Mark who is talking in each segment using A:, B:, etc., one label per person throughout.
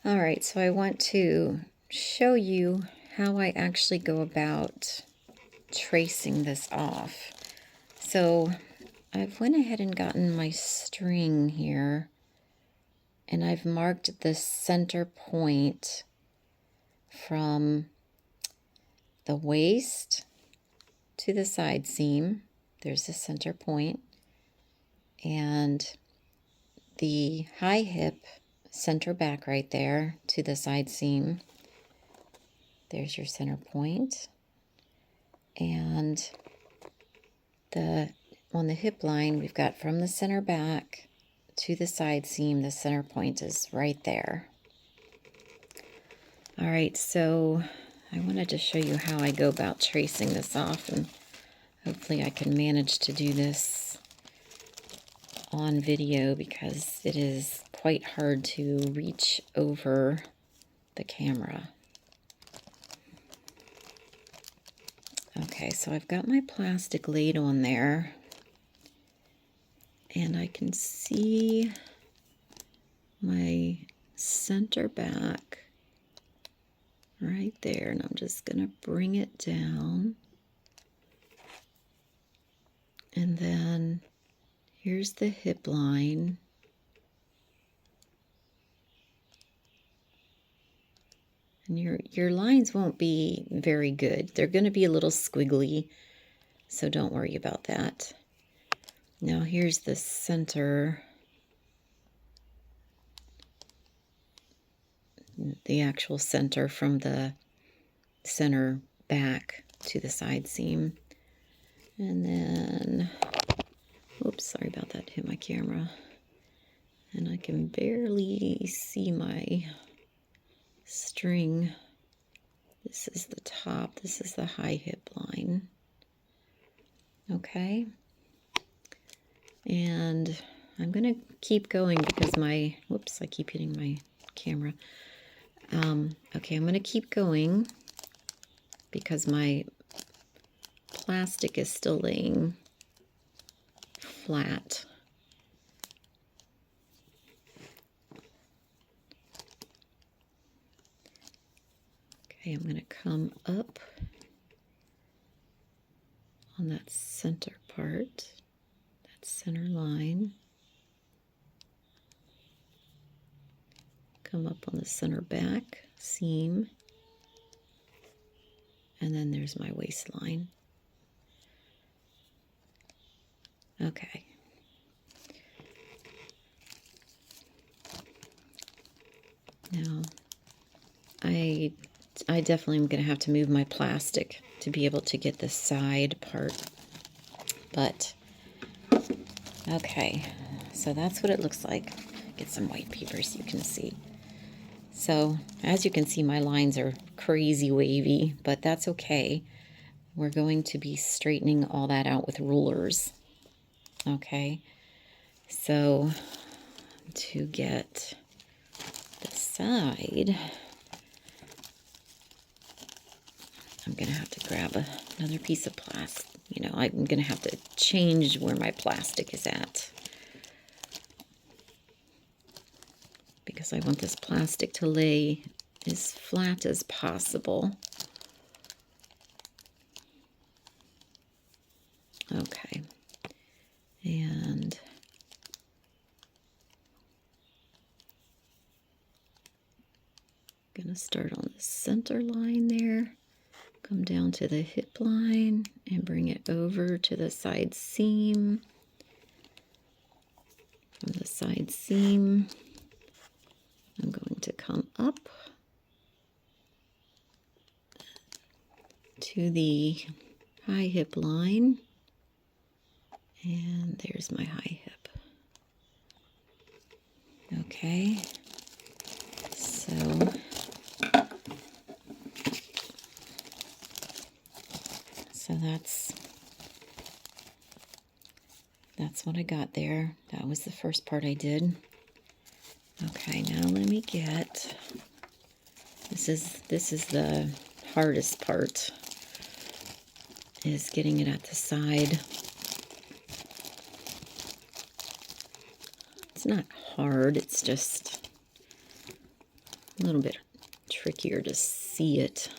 A: All right, so I want to show you how I actually go about tracing this off. So I've went ahead and gotten my string here, and I've marked the center point from the waist to the side seam. There's the center point, and the high hip center back right there to the side seam. There's your center point. And on the hip line, we've got from the center back to the side seam, the center point is right there. All right, so I wanted to show you how I go about tracing this off, and hopefully I can manage to do this on video because it is quite hard to reach over the camera. Okay, so I've got my plastic laid on there, and I can see my center back right there, and I'm just going to bring it down. And then here's the hip line. And your lines won't be very good. They're going to be a little squiggly, so don't worry about that. Now here's the center, the actual center from the center back to the side seam. And then, oops, sorry about that, hit my camera. And I can barely see my string. This is the top, this is the high hip line. Okay. And I'm going to keep going because my, whoops, I keep hitting my camera. Okay, I'm going to keep going because my plastic is still laying flat. Okay, I'm going to come up on that center part, that center line. Come up on the center back seam. And then there's my waistline. Okay. Now, I definitely am going to have to move my plastic to be able to get the side part. But, okay, so that's what it looks like. Get some white paper so you can see. So, as you can see, my lines are crazy wavy, but that's okay. We're going to be straightening all that out with rulers. Okay, so to get the side, I'm going to have to grab another piece of plastic. You know, I'm going to have to change where my plastic is at, because I want this plastic to lay as flat as possible. Okay, and I'm going to start on the center line there, come down to the hip line and bring it over to the side seam. From the side seam, I'm going to come up to the high hip line, and there's my high hip. Okay, so that's what I got there. That was the first part I did. Okay, now let me get, this is the hardest part, is getting it at the side. It's not hard, it's just A little bit trickier to see it.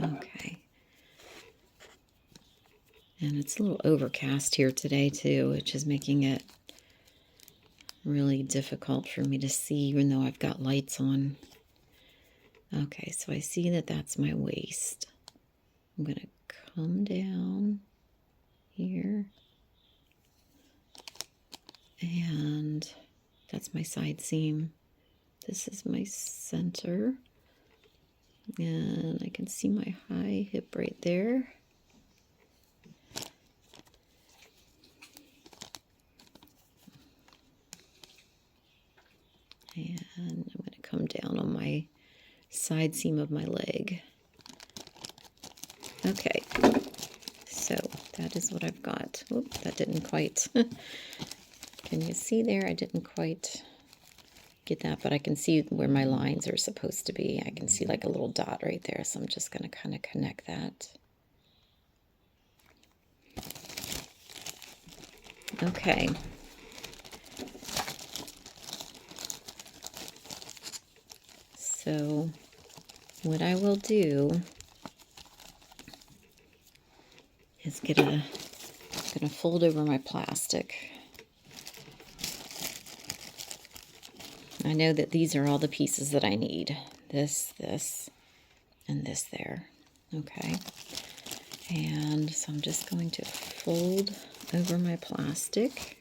A: Okay. And it's a little overcast here today too, which is making it really difficult for me to see even though I've got lights on. Okay, so I see that that's my waist. I'm going to come down here. And that's my side seam. This is my center. And I can see my high hip right there. And I'm going to come down on my side seam of my leg. Okay, so that is what I've got. Oop, that didn't quite. Can you see there? I didn't quite get that, but I can see where my lines are supposed to be. I can see like a little dot right there, so I'm just going to kind of connect that. Okay. So what I will do is gonna fold over my plastic. I know that these are all the pieces that I need. This, and this there. Okay. And so I'm just going to fold over my plastic.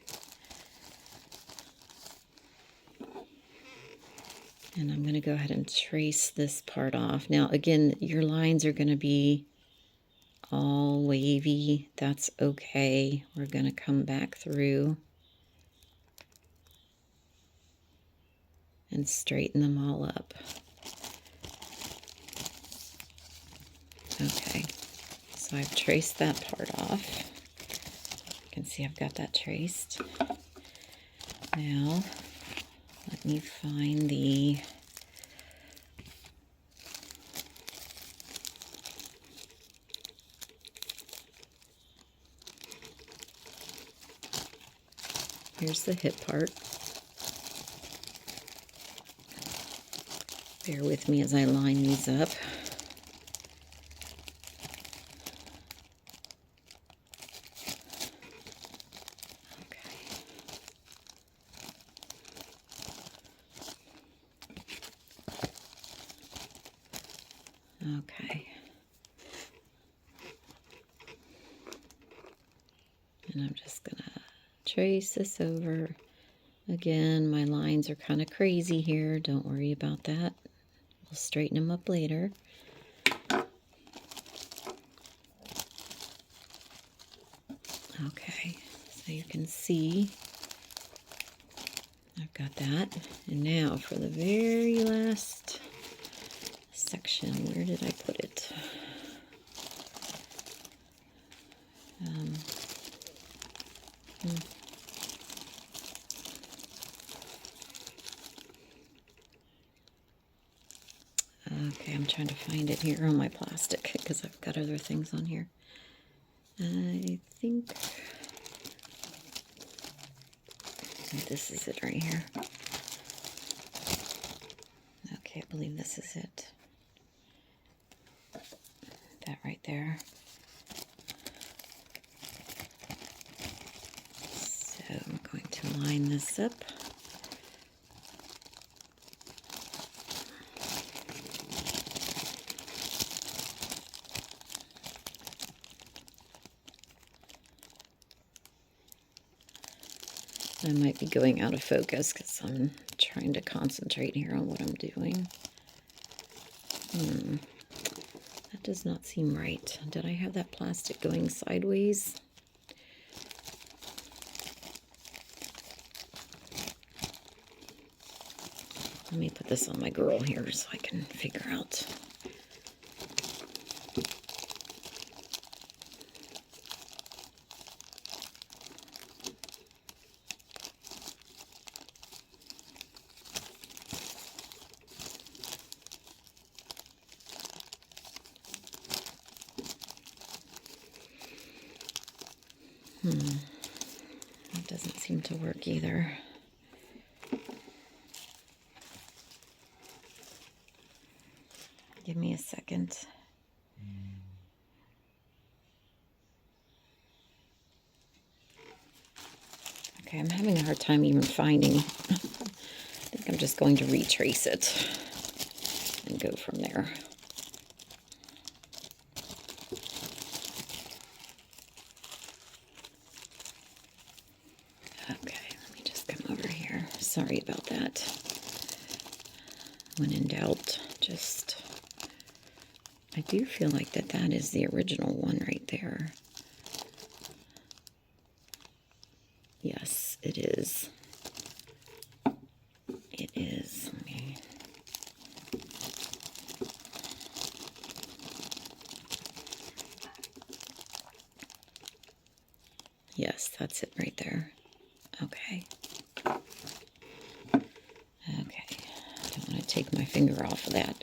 A: And I'm going to go ahead and trace this part off. Now, again, your lines are going to be all wavy. That's okay. We're going to come back through and straighten them all up. Okay, so I've traced that part off. You can see I've got that traced. Now, let me find the here's the hip part. Bear with me as I line these up. Okay. And I'm just gonna trace this over. Again, my lines are kind of crazy here. Don't worry about that. We'll straighten them up later. Okay, so you can see I've got that. And now for the very last section, where did I put it? Okay, I'm trying to find it here on my plastic because I've got other things on here. I think this is it right here. Okay, I believe this is it. That right there. So I'm going to line this up. I might be going out of focus because I'm trying to concentrate here on what I'm doing. That does not seem right. Did I have that plastic going sideways? Let me put this on my girl here so I can figure out. That doesn't seem to work either. Give me a second. Okay, I'm having a hard time even finding. I think I'm just going to retrace it and go from there. Okay, let me just come over here. Sorry about that. When in doubt, just... I do feel like that is the original one right there. Yes, it is. It is. Let me... Yes, that's it right there. Okay. Okay. I don't want to take my finger off of that.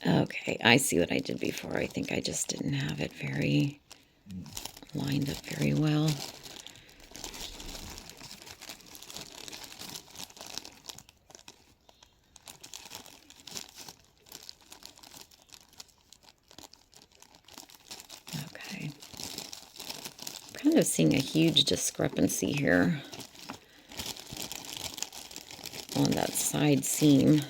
A: Okay, I see what I did before. I think I just didn't have it very lined up very well. Okay. I'm kind of seeing a huge discrepancy here on that side seam.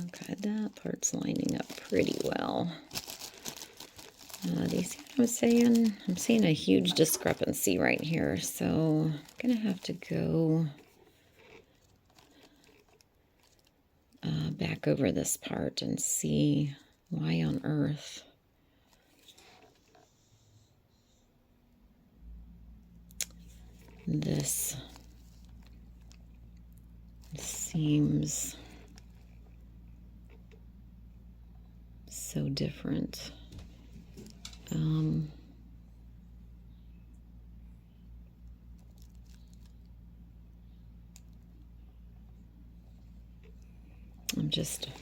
A: Okay, that part's lining up pretty well. Do you see what I'm saying? I'm seeing a huge discrepancy right here, so I'm gonna have to go back over this part and see why on earth this seems so different.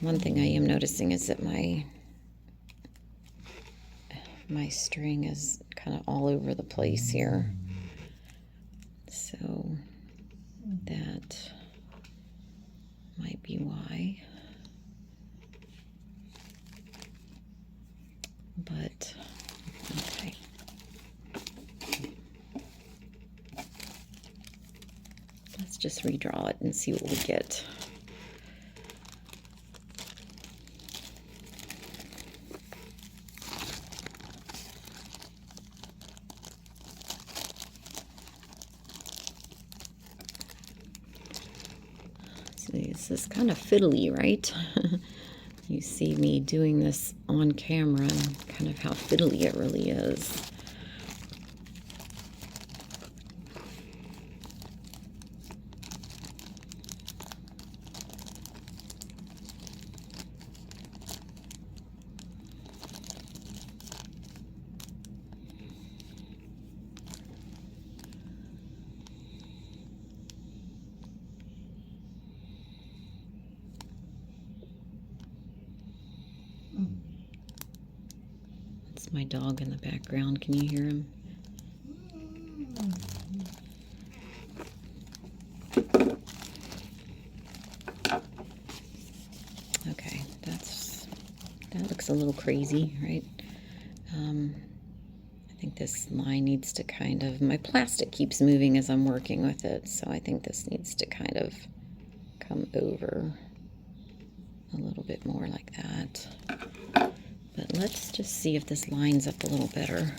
A: One thing I am noticing is that my string is kind of all over the place here. So that might be why. But, okay. Let's just redraw it and see what we get. See, this is kind of fiddly, right? You see me doing this on camera and kind of how fiddly it really is. That's my dog in the background. Can you hear him? Okay, that looks a little crazy, right? I think this line needs to kind of, my plastic keeps moving as I'm working with it, so I think this needs to kind of come over a little bit more like that. But let's just see if this lines up a little better.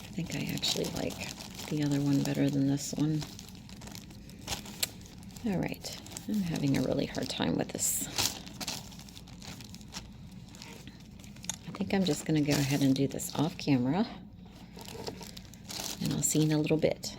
A: I think I actually like the other one better than this one. All right, I'm having a really hard time with this. I think I'm just going to go ahead and do this off camera, and I'll I'll see you in a little bit.